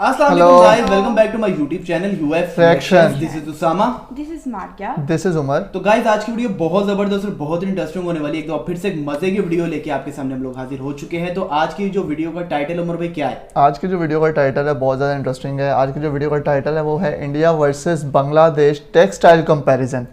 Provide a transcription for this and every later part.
Hello guys, welcome back to my YouTube channel UF Reactions. This is Usama. This is Markia. This is Umar. तो guys आज की video बहुत जबरदस्त और बहुत इंटरेस्टिंग होने वाली है। एक तो फिर से एक मजे की वीडियो लेके आपके सामने हम लोग हाजिर हो चुके हैं। तो आज की जो वीडियो का टाइटल उमर भाई क्या है? आज की जो वीडियो का टाइटल है बहुत ज़्यादा इंटरेस्टिंग है। आज की जो वीडियो का टाइटल है वो है India versus Bangladesh textile comparison.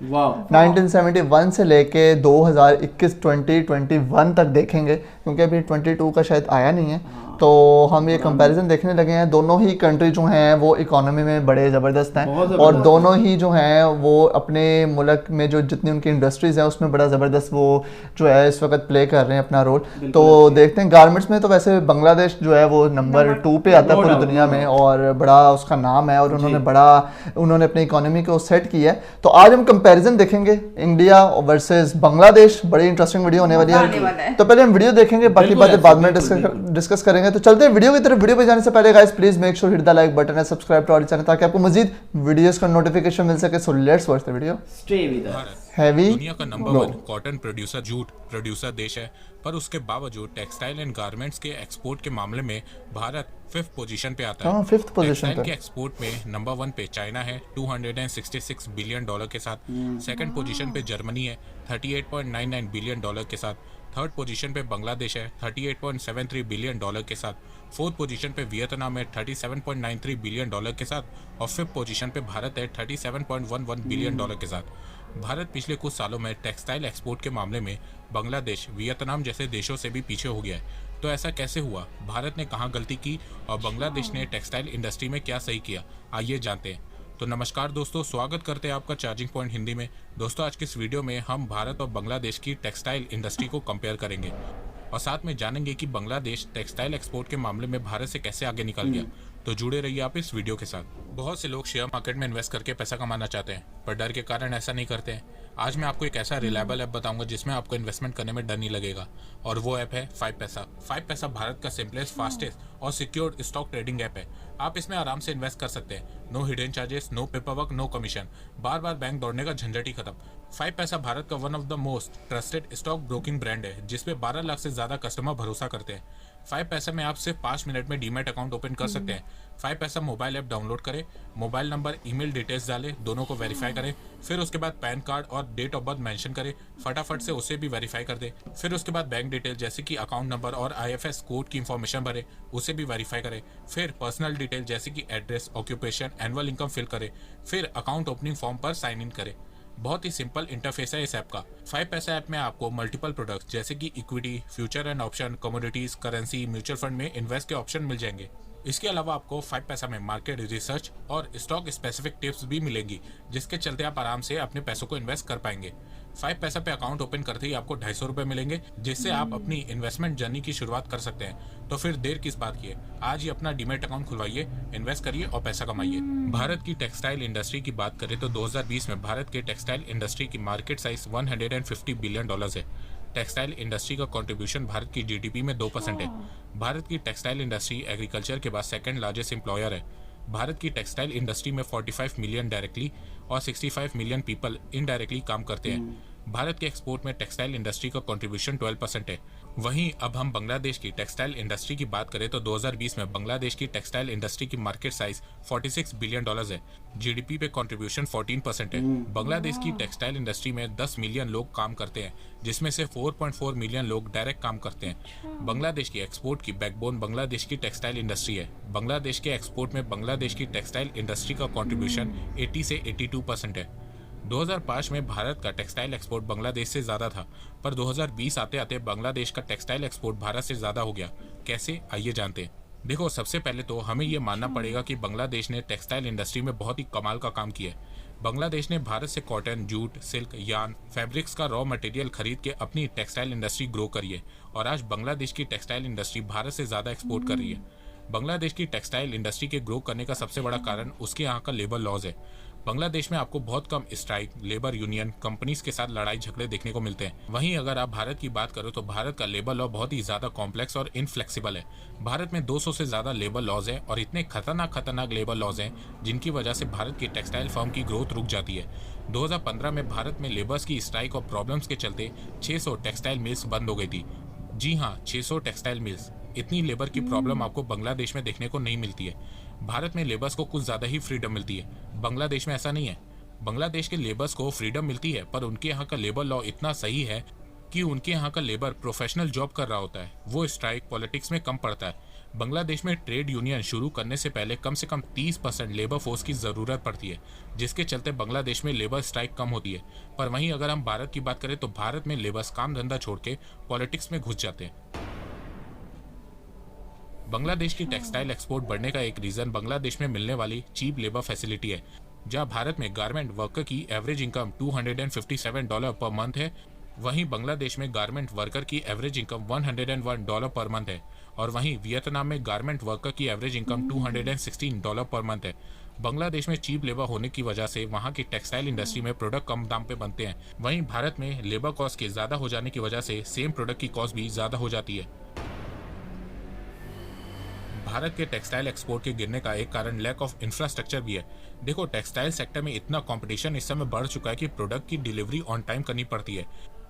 1971 से लेके 2021-2021 तक देखेंगे, क्योंकि अभी 22 का शायद आया नहीं है। तो हम ये कंपैरिजन देखने लगे हैं। दोनों ही कंट्री जो हैं वो इकोनॉमी में बड़े ज़बरदस्त हैं और दोनों ही जो हैं वो अपने मुल्क में जो जितनी उनकी इंडस्ट्रीज़ हैं उसमें बड़ा ज़बरदस्त वो जो है इस वक्त प्ले कर रहे हैं अपना रोल। तो देखते हैं गारमेंट्स में तो वैसे बांग्लादेश जो है वो नंबर 2 पे आता है पूरी दुनिया में और बड़ा उसका नाम है और उन्होंने अपनी इकोनॉमी को सेट किया है। तो आज हम कंपैरिजन देखेंगे इंडिया वर्सेस बांग्लादेश। बड़ी इंटरेस्टिंग वीडियो होने वाली है। तो पहले हम वीडियो देखेंगे, बाकी बातें बाद में डिस्कस करेंगे। तो चलते हैं वीडियो की तरफ। वीडियो पे जाने से पहले guys please make sure hit the like button and subscribe to our channel ताकि आपको मजीद वीडियोस का नोटिफिकेशन मिल सके। So let's watch the video. Stay with us. हैवी दुनिया का number 1 cotton producer, jute producer देश है, पर उसके बावजूद टेक्सटाइल एंड गारमेंट्स के एक्सपोर्ट के मामले में भारत 5th पोजीशन पे आता है। 5th पोजीशन पे। के एक्सपोर्ट में नंबर 1 पे चाइना है $266 बिलियन के साथ। सेकंड पोजीशन पे जर्मनी है $38.99 बिलियन के साथ। थर्ड पोजीशन पे बांग्लादेश है $38.73 बिलियन के साथ। फोर्थ पोजीशन पे वियतनाम है $37.93 बिलियन के साथ और फिफ्थ पोजीशन पे भारत है $37.11 बिलियन के साथ। भारत पिछले कुछ सालों में टेक्सटाइल एक्सपोर्ट के मामले में बांग्लादेश, वियतनाम जैसे देशों से भी पीछे हो गया है। तो ऐसा कैसे हुआ? भारत ने कहाँ गलती की और बांग्लादेश ने टेक्सटाइल इंडस्ट्री में क्या सही किया? आइए जानते हैं। तो नमस्कार दोस्तों, स्वागत करते हैं आपका चार्जिंग पॉइंट हिंदी में। दोस्तों आज की इस वीडियो में हम भारत और बांग्लादेश की टेक्सटाइल इंडस्ट्री को कंपेयर करेंगे और साथ में जानेंगे कि बांग्लादेश टेक्सटाइल एक्सपोर्ट के मामले में भारत से कैसे आगे निकल गया। तो जुड़े रहिए आप इस वीडियो के साथ। बहुत से लोग शेयर मार्केट में इन्वेस्ट करके पैसा कमाना चाहते हैं, पर डर के कारण ऐसा नहीं करते हैं। आज मैं आपको एक ऐसा रिलायबल ऐप बताऊंगा जिसमें आपको इन्वेस्टमेंट करने में डर नहीं लगेगा, और वो ऐप है 5 पैसा। 5 पैसा भारत का सिंपलेस्ट, फास्टेस्ट और सिक्योर्ड स्टॉक ट्रेडिंग ऐप है। आप इसमें आराम से इन्वेस्ट कर सकते हैं। No hidden charges, no paper work, no commission, बार बार बैंक दौड़ने का झंझट ही खत्म। 5 पैसा भारत का one of the most trusted stock broking brand है, जिसपे 12 लाख से ज्यादा कस्टमर भरोसा करते हैं। 5 पैसा में आप सिर्फ 5 मिनट में डीमैट अकाउंट ओपन कर सकते हैं। 5 पैसा मोबाइल ऐप डाउनलोड करें, मोबाइल नंबर, ईमेल डिटेल्स डालें, दोनों को वेरीफाई करें, फिर उसके बाद पैन कार्ड और डेट ऑफ बर्थ मेंशन करें, फटाफट से उसे भी वेरीफाई कर दें। फिर उसके बाद बैंक डिटेल जैसे कि अकाउंट नंबर और IFS कोड की इंफॉर्मेशन भरें, उसे भी वेरीफाई करें। फिर पर्सनल डिटेल जैसे कि address, occupation, annual income fill करें, फिर अकाउंट ओपनिंग फॉर्म पर साइन इन करें। बहुत ही सिंपल इंटरफेस है इस ऐप का। 5 पैसा ऐप में आपको मल्टीपल प्रोडक्ट्स जैसे कि equity, future and option, commodities, currency, mutual fund में इन्वेस्ट के ऑप्शन मिल जाएंगे। इसके अलावा आपको 5 पैसा में मार्केट रिसर्च और स्टॉक स्पेसिफिक टिप्स भी मिलेंगी, जिसके चलते आप आराम से अपने पैसों को इन्वेस्ट कर पाएंगे। 5 पैसा पे अकाउंट ओपन करते ही आपको 250 रुपए मिलेंगे, जिससे आप अपनी इन्वेस्टमेंट जर्नी की शुरुआत कर सकते हैं। तो फिर देर किस बात की है, आज ही अपना डीमैट अकाउंट खुलवाइए, इन्वेस्ट करिए और पैसा कमाइए। भारत की टेक्सटाइल इंडस्ट्री की बात करें तो 2020 में भारत के टेक्सटाइल इंडस्ट्री की मार्केट साइज $150 बिलियन है। टेक्सटाइल इंडस्ट्री का कंट्रीब्यूशन भारत की GDP में 2% है। भारत की टेक्सटाइल इंडस्ट्री एग्रीकल्चर के बाद सेकंड लार्जेस्ट एम्प्लॉयर है। भारत की टेक्सटाइल इंडस्ट्री में 45 मिलियन डायरेक्टली और 65 मिलियन पीपल इनडायरेक्टली काम करते हैं। भारत के एक्सपोर्ट में टेक्सटाइल इंडस्ट्री का कंट्रीब्यूशन 12% है। वहीं अब हम बांग्लादेश की टेक्सटाइल इंडस्ट्री की बात करें तो 2020 में बांग्लादेश की टेक्सटाइल इंडस्ट्री की मार्केट साइज $46 बिलियन है। GDP पे कंट्रीब्यूशन 14% है। बांग्लादेश की टेक्सटाइल इंडस्ट्री में 10 मिलियन लोग काम करते हैं, जिसमें से 4.4 मिलियन लोग डायरेक्ट काम करते हैं। बांग्लादेश की एक्सपोर्ट की बैकबोन बांग्लादेश की टेक्सटाइल इंडस्ट्री है। बांग्लादेश के एक्सपोर्ट में बांग्लादेश की टेक्सटाइल इंडस्ट्री का कंट्रीब्यूशन 80 से 82% है। 2005 में भारत का टेक्सटाइल एक्सपोर्ट बांग्लादेश से ज़्यादा था, पर 2020 आते आते बांग्लादेश का टेक्सटाइल एक्सपोर्ट भारत से ज़्यादा हो गया। कैसे, आइए जानते हैं। देखो, सबसे पहले तो हमें ये मानना पड़ेगा कि बांग्लादेश ने टेक्सटाइल इंडस्ट्री में बहुत ही कमाल का काम किया है। बांग्लादेश ने भारत से cotton, jute, silk, yarn, fabrics का रॉ मटेरियल खरीद के अपनी टेक्सटाइल इंडस्ट्री ग्रो करी है और आज बांग्लादेश की टेक्सटाइल इंडस्ट्री भारत से ज़्यादा एक्सपोर्ट कर रही है। बांग्लादेश की टेक्सटाइल इंडस्ट्री के ग्रो करने का सबसे बड़ा कारण उसके यहाँ का लेबर लॉज है। बांग्लादेश में आपको बहुत कम स्ट्राइक, लेबर यूनियन, कंपनीज के साथ लड़ाई झगड़े देखने को मिलते हैं। वहीं अगर आप भारत की बात करो तो भारत का लेबर लॉ बहुत ही ज्यादा कॉम्प्लेक्स और इनफ्लेक्सिबल है। भारत में 200 से ज्यादा लेबर लॉज हैं और इतने खतरनाक लेबर लॉज हैं जिनकी वजह से भारत की टेक्सटाइल फर्म की ग्रोथ रुक जाती है। 2015 में भारत में लेबर्स की स्ट्राइक और प्रॉब्लम्स के चलते 600 टेक्सटाइल मिल्स बंद हो गई थी। जी हाँ, 600 टेक्सटाइल मिल्स। इतनी लेबर की प्रॉब्लम आपको बांग्लादेश में देखने को नहीं मिलती है। भारत में लेबर्स को कुछ ज़्यादा ही फ्रीडम मिलती है, बांग्लादेश में ऐसा नहीं है। बांग्लादेश के लेबर्स को फ्रीडम मिलती है, पर उनके यहाँ का लेबर लॉ इतना सही है कि उनके यहाँ का लेबर प्रोफेशनल जॉब कर रहा होता है, वो स्ट्राइक पॉलिटिक्स में कम पड़ता है। बांग्लादेश में ट्रेड यूनियन शुरू करने से पहले कम से कम 30% लेबर फोर्स की ज़रूरत पड़ती है, जिसके चलते बांग्लादेश में लेबर स्ट्राइक कम होती है। पर वहीं अगर हम भारत की बात करें तो भारत में लेबर्स काम धंधा छोड़ के पॉलिटिक्स में घुस जाते हैं। बांग्लादेश की टेक्सटाइल एक्सपोर्ट बढ़ने का एक रीज़न बांग्लादेश में मिलने वाली चीप लेबर फैसिलिटी है। जहां भारत में गारमेंट वर्कर की एवरेज इनकम $257 पर मंथ है, वहीं बांग्लादेश में गारमेंट वर्कर की एवरेज इनकम $101 पर मंथ है। और वहीं वियतनाम में गारमेंट वर्कर की एवरेज इनकम $216 पर मंथ है। बांग्लादेश में चीप लेबर होने की वजह से वहां की टेक्सटाइल इंडस्ट्री में प्रोडक्ट कम दाम पे बनते हैं। वहीं भारत में लेबर कॉस्ट के ज़्यादा हो जाने की वजह से सेम प्रोडक्ट की कॉस्ट भी ज़्यादा हो जाती है। भारत के टेक्सटाइल एक्सपोर्ट के गिरने का एक कारण लैक ऑफ इंफ्रास्ट्रक्चर भी है। देखो, टेक्सटाइल सेक्टर में इतना कंपटीशन इस समय बढ़ चुका है कि प्रोडक्ट की डिलीवरी ऑन टाइम करनी पड़ती है,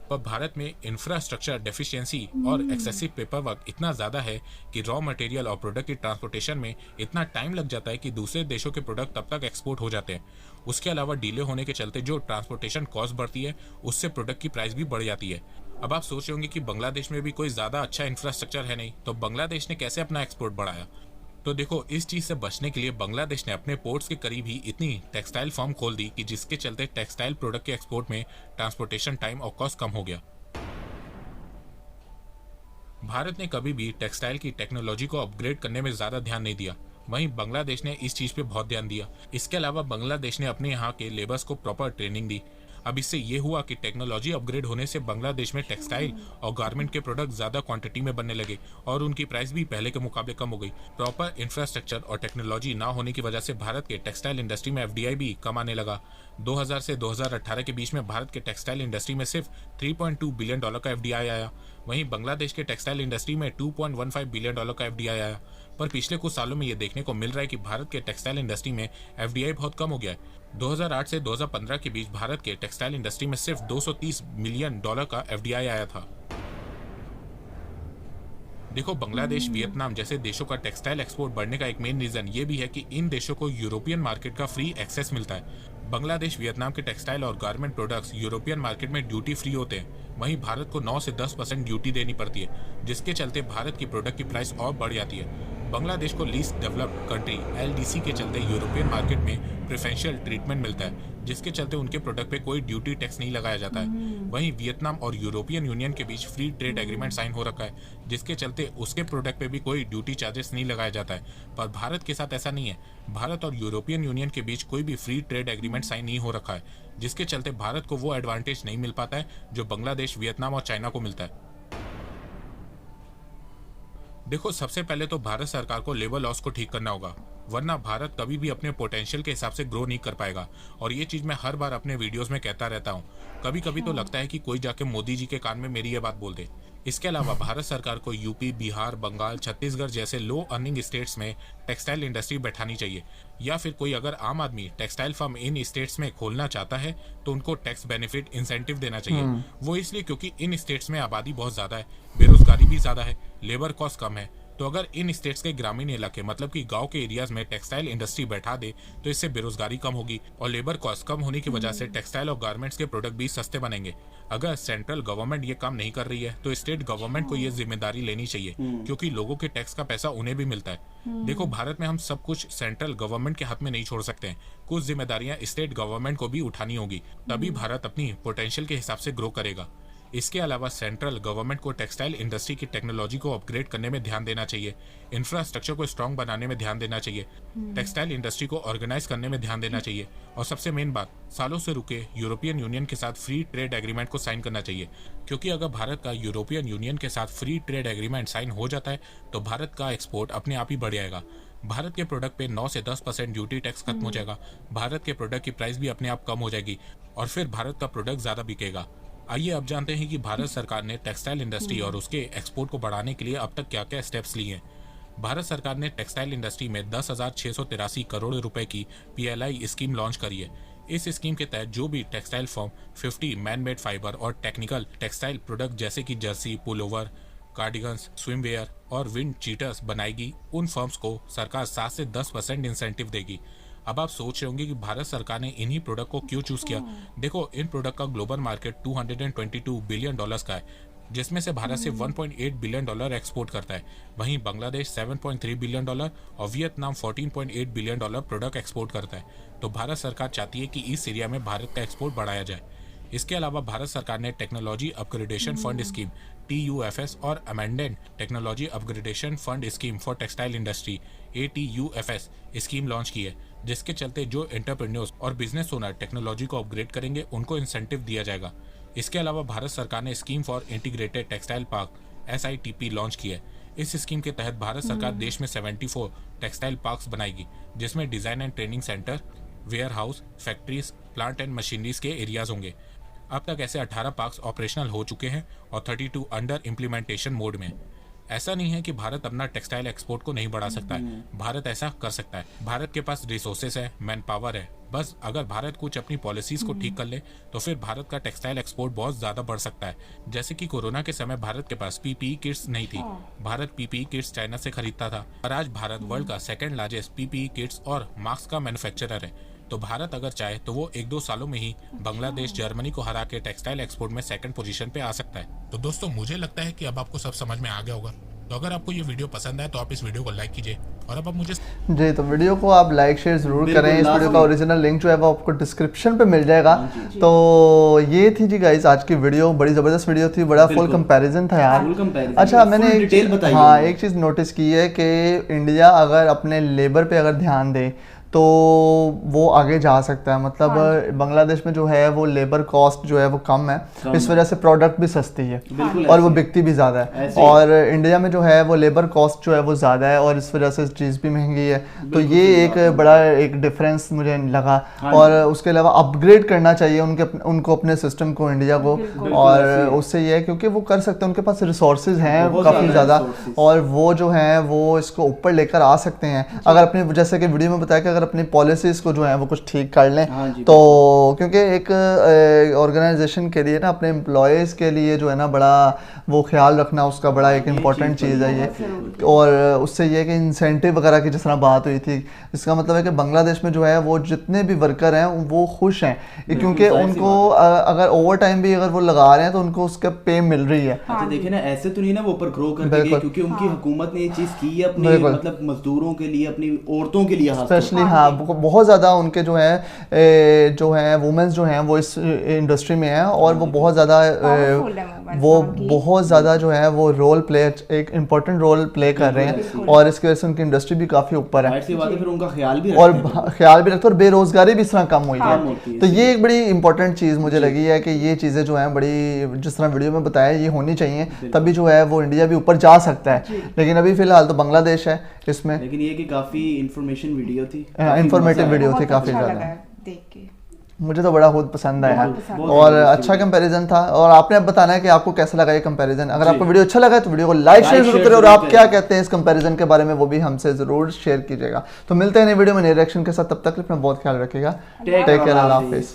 पर भारत में इंफ्रास्ट्रक्चर डेफिशिएंसी और एक्सेसिव पेपर वर्क इतना ज़्यादा है कि रॉ मटेरियल और प्रोडक्ट की ट्रांसपोर्टेशन में इतना टाइम लग जाता है कि दूसरे देशों के प्रोडक्ट तब तक एक्सपोर्ट हो जाते हैं। उसके अलावा डिले होने के चलते जो ट्रांसपोर्टेशन कॉस्ट बढ़ती है, उससे प्रोडक्ट की प्राइस भी बढ़ जाती है। अब आप सोच रहे होंगे कि बांग्लादेश में भी कोई ज़्यादा अच्छा इंफ्रास्ट्रक्चर है नहीं, तो बांग्लादेश ने कैसे अपना एक्सपोर्ट बढ़ाया? तो देखो, इस चीज़ से बचने के लिए बांग्लादेश ने अपने पोर्ट्स के करीब ही इतनी टेक्सटाइल फर्म खोल दी कि जिसके चलते टेक्सटाइल प्रोडक्ट के एक्सपोर्ट में ट्रांसपोर्टेशन टाइम और कॉस्ट कम हो गया। भारत ने कभी भी टेक्सटाइल की टेक्नोलॉजी को अपग्रेड करने में ज़्यादा ध्यान नहीं दिया, वहीं बांग्लादेश ने इस चीज़ पे बहुत ध्यान दिया। इसके अलावा बांग्लादेश ने अपने यहाँ के लेबर्स को प्रॉपर ट्रेनिंग दी। अब इससे ये हुआ कि टेक्नोलॉजी अपग्रेड होने से बांग्लादेश में टेक्सटाइल और गारमेंट के प्रोडक्ट ज़्यादा क्वांटिटी में बनने लगे और उनकी प्राइस भी पहले के मुकाबले कम हो गई। प्रॉपर इंफ्रास्ट्रक्चर और टेक्नोलॉजी ना होने की वजह से भारत के टेक्सटाइल इंडस्ट्री में FDI भी कम आने लगा। 2000 से 2018 के बीच में भारत के टेक्सटाइल इंडस्ट्री में सिर्फ $3.2 बिलियन का FDI आया। वहीं बांग्लादेश के टेक्सटाइल इंडस्ट्री में $2.15 बिलियन का FDI आया। पर पिछले कुछ सालों में ये देखने को मिल रहा है कि भारत के टेक्सटाइल इंडस्ट्री में FDI बहुत कम हो गया है। 2008 से 2015 के बीच भारत के टेक्सटाइल इंडस्ट्री में सिर्फ $230 मिलियन का FDI आया था। देखो, बांग्लादेश, वियतनाम जैसे देशों का टेक्सटाइल एक्सपोर्ट बढ़ने का एक मेन रीजन ये भी है कि इन देशों को यूरोपियन मार्केट का फ्री एक्सेस मिलता है। बांग्लादेश, वियतनाम के टेक्सटाइल और गारमेंट प्रोडक्ट्स यूरोपियन मार्केट में ड्यूटी फ्री होते हैं। वहीं भारत को 9 से 10% ड्यूटी देनी पड़ती है, जिसके चलते भारत की प्रोडक्ट की प्राइस और बढ़ जाती है। बांग्लादेश को लीस्ट डेवलप्ड कंट्री LDC के चलते यूरोपियन मार्केट में प्रेफरेंशियल ट्रीटमेंट मिलता है, जिसके चलते उनके प्रोडक्ट पे कोई ड्यूटी टैक्स नहीं लगाया जाता है। वहीं वियतनाम और यूरोपियन यूनियन के बीच फ्री ट्रेड एग्रीमेंट साइन हो रखा है, जिसके चलते उसके प्रोडक्ट पे भी कोई ड्यूटी चार्जेस नहीं लगाया जाता है। पर भारत के साथ ऐसा नहीं है। भारत और यूरोपियन यूनियन के बीच कोई भी फ्री ट्रेड एग्रीमेंट साइन नहीं हो रखा है, जिसके चलते भारत को वो एडवांटेज नहीं मिल पाता है जो बांग्लादेश, वियतनाम और चाइना को मिलता है। देखो, सबसे पहले तो भारत सरकार को लेबर लॉस को ठीक करना होगा, वरना भारत कभी भी अपने पोटेंशियल के हिसाब से ग्रो नहीं कर पाएगा। और ये चीज़ मैं हर बार अपने वीडियोस में कहता रहता हूँ। कभी कभी तो लगता है कि कोई जाके मोदी जी के कान में मेरी ये बात बोल दे। इसके अलावा भारत सरकार को यूपी, बिहार, बंगाल, छत्तीसगढ़ जैसे लो अर्निंग स्टेट्स में टेक्सटाइल इंडस्ट्री बैठानी चाहिए, या फिर कोई अगर आम आदमी टेक्सटाइल फर्म इन स्टेट्स में खोलना चाहता है तो उनको टैक्स बेनिफिट इंसेंटिव देना चाहिए। वो इसलिए क्योंकि इन स्टेट्स में आबादी बहुत ज़्यादा है, बेरोजगारी भी ज़्यादा है, लेबर कॉस्ट कम है। तो अगर इन स्टेट्स के ग्रामीण इलाके मतलब कि गांव के एरियाज में टेक्सटाइल इंडस्ट्री बैठा दे तो इससे बेरोजगारी कम होगी और लेबर कॉस्ट कम होने की वजह से टेक्सटाइल और गारमेंट्स के प्रोडक्ट भी सस्ते बनेंगे। अगर सेंट्रल गवर्नमेंट ये काम नहीं कर रही है तो स्टेट गवर्नमेंट को ये जिम्मेदारी लेनी चाहिए, क्योंकि लोगों के टैक्स का पैसा उन्हें भी मिलता है। देखो, भारत में हम सब कुछ सेंट्रल गवर्नमेंट के हाथ में नहीं छोड़ सकते हैं। कुछ जिम्मेदारियां स्टेट गवर्नमेंट को भी उठानी होगी, तभी भारत अपनी पोटेंशियल के हिसाब से ग्रो करेगा। इसके अलावा सेंट्रल गवर्नमेंट को टेक्सटाइल इंडस्ट्री की टेक्नोलॉजी को अपग्रेड करने में ध्यान देना चाहिए, इंफ्रास्ट्रक्चर को स्ट्रॉन्ग बनाने में ध्यान देना चाहिए, टेक्सटाइल इंडस्ट्री को ऑर्गेनाइज करने में ध्यान देना चाहिए, और सबसे मेन बात, सालों से रुके यूरोपियन यूनियन के साथ फ्री ट्रेड एग्रीमेंट को साइन करना चाहिए। क्योंकि अगर भारत का यूरोपियन यूनियन के साथ फ्री ट्रेड एग्रीमेंट साइन हो जाता है तो भारत का एक्सपोर्ट अपने आप ही बढ़ जाएगा। भारत के प्रोडक्ट पे 9 से 10% ड्यूटी टैक्स खत्म हो जाएगा, भारत के प्रोडक्ट की प्राइस भी अपने आप कम हो जाएगी और फिर भारत का प्रोडक्ट ज़्यादा बिकेगा। आइए अब जानते हैं कि भारत सरकार ने टेक्सटाइल इंडस्ट्री और उसके एक्सपोर्ट को बढ़ाने के लिए अब तक क्या क्या स्टेप्स लिए हैं। भारत सरकार ने टेक्सटाइल इंडस्ट्री में 10,683 करोड़ रुपए की PLI स्कीम लॉन्च करी है। इस स्कीम के तहत जो भी textile firm 50 man made fibre और टेक्निकल टेक्सटाइल प्रोडक्ट जैसे कि जर्सी, पुलोवर, कार्डिगन्स, स्विमवेयर और विंड चीटर्स बनाएगी, उन फर्म्स को सरकार 7 से 10% इंसेंटिव देगी। अब आप सोच रहे होंगे कि भारत सरकार ने इन्हीं प्रोडक्ट को क्यों चूज किया। देखो, इन प्रोडक्ट का ग्लोबल मार्केट $222 बिलियन का है, जिसमें से भारत से $1.8 बिलियन एक्सपोर्ट करता है। वहीं बांग्लादेश $7.3 बिलियन और वियतनाम $14.8 बिलियन प्रोडक्ट एक्सपोर्ट करता है। तो भारत सरकार चाहती है कि इस एरिया में भारत का एक्सपोर्ट बढ़ाया जाए। इसके अलावा भारत सरकार ने technology upgradation fund scheme TUFS और amended technology upgradation fund scheme for textile industry ATUFS scheme launch की है, जिसके चलते जो एंटरप्रेन्योर्स और बिजनेस ओनर टेक्नोलॉजी को अपग्रेड करेंगे उनको इंसेंटिव दिया जाएगा। इसके अलावा भारत सरकार ने scheme for integrated textile park SITP launch की है। इस स्कीम के तहत भारत सरकार देश में 74 टेक्सटाइल पार्क्स बनाएगी, जिसमें design and training centre, warehouse, factories, plant and machineries के एरियाज होंगे। अब तक ऐसे 18 पार्क्स ऑपरेशनल हो चुके हैं और 32 अंडर इम्प्लीमेंटेशन मोड में। ऐसा नहीं है कि भारत अपना टेक्सटाइल एक्सपोर्ट को नहीं बढ़ा सकता है, भारत ऐसा कर सकता है। भारत के पास रिसोर्सेस है, मैन पावर है। बस अगर भारत कुछ अपनी पॉलिसीज को ठीक कर ले तो फिर भारत का टेक्सटाइल एक्सपोर्ट बहुत ज्यादा बढ़ सकता है। जैसे कि कोरोना के समय भारत के पास PPE किट्स नहीं थी, भारत PPE किट्स चाइना से खरीदता था, और आज भारत वर्ल्ड का सेकंड लार्जेस्ट PPE किट्स और मास्क का मैन्युफैक्चरर है। तो भारत अगर चाहे तो वो 1-2 सालों में ही बांग्लादेश, जर्मनी को हरा के टेक्सटाइल एक्सपोर्ट में सेकंड पोजीशन पे आ सकता है। तो दोस्तों, मुझे लगता है कि अब आपको सब समझ में आ गया होगा। तो अगर आपको ये वीडियो पसंद आए तो आप इस वीडियो को लाइक कीजिए, और अब आप मुझे जी, तो वीडियो को आप लाइक शेयर जरूर करें। इस वीडियो का ओरिजिनल लिंक जो है वो आपको डिस्क्रिप्शन पे मिल जाएगा। तो ये थी जी गाइस आज की वीडियो, बड़ी जबरदस्त वीडियो थी, बड़ा फुल कंपैरिजन था यार। अच्छा, मैंने एक चीज नोटिस की है कि इंडिया अगर अपने लेबर पे अगर ध्यान दे तो वो आगे जा सकता है। मतलब बांग्लादेश में जो है वो लेबर कॉस्ट जो है वो कम है, इस वजह से प्रोडक्ट भी सस्ती है और वो बिकती भी ज़्यादा है। और इंडिया में जो है वो लेबर कॉस्ट जो है वो ज़्यादा है और इस वजह से चीज़ भी महंगी है। तो ये एक बड़ा एक डिफरेंस मुझे लगा। और उसके अलावा अपग्रेड करना चाहिए उनको अपने सिस्टम को, इंडिया को। और उससे ये है क्योंकि वो कर सकते हैं, उनके पास रिसोर्सेज हैं काफ़ी ज़्यादा, और वो जो हैं वो इसको ऊपर लेकर आ सकते हैं अगर अपने, जैसे कि वीडियो में बताया कि अगर अपनी पॉलिसीज को जो है वो कुछ ठीक कर लें। तो क्योंकि एक ऑर्गेनाइजेशन के लिए ना, अपने एम्प्लॉयज़ के लिए जो है ना बड़ा वो ख्याल रखना उसका बड़ा एक इम्पॉर्टेंट चीज़ है ये। और उससे ये कि इंसेंटिव वगैरह की जिस तरह बात हुई थी, इसका मतलब है कि बांग्लादेश में जो है वो जितने भी वर्कर हैं वो खुश हैं, क्योंकि उनको अगर ओवर टाइम भी अगर वो लगा रहे हैं तो उनको उसका पे मिल रही है। अच्छा, देखिए ना, ऐसे तो नहीं ना वो ऊपर ग्रो कर देंगे, क्योंकि उनकी हुकूमत ने ये चीज़ की है अपने मतलब मजदूरों के लिए, अपनी औरतों के लिए स्पेशली। हाँ, बहुत ज़्यादा उनके जो है वुमेन्स जो हैं वो इस इंडस्ट्री में हैं, और वो बहुत ज़्यादा जो है वो एक इम्पोर्टेंट रोल प्ले कर रहे हैं, और इसकी वजह से उनकी इंडस्ट्री भी काफ़ी ऊपर है। फिर उनका ख्याल भी रखते और बेरोजगारी भी इस तरह कम हुई है। तो ये एक बड़ी इंपॉर्टेंट चीज़ मुझे लगी है कि ये चीज़ें जो हैं बड़ी, जिस तरह वीडियो में बताया, ये होनी चाहिए, तभी जो है वो इंडिया भी ऊपर जा सकता है। लेकिन अभी फिलहाल तो बांग्लादेश है इसमें। लेकिन ये कि काफ़ी इंफॉर्मेशन वीडियो थी, इंफॉर्मेटिव वीडियो थी काफ़ी ज़्यादा, देख के मुझे तो बड़ा खुद पसंद आया और अच्छा कंपैरिजन था। और आपने अब बताना है कि आपको कैसा लगा ये कंपैरिजन। अगर आपको वीडियो अच्छा लगा तो वीडियो को लाइक शेयर जरूर करें, और आप क्या कहते हैं इस कंपैरिजन के बारे में वो भी हमसे जरूर शेयर कीजिएगा। तो मिलते हैं नई वीडियो में नए रिएक्शन के साथ, तब तक अपना बहुत ख्याल रखिएगा। टेक केयर, अल्लाह हाफिज़।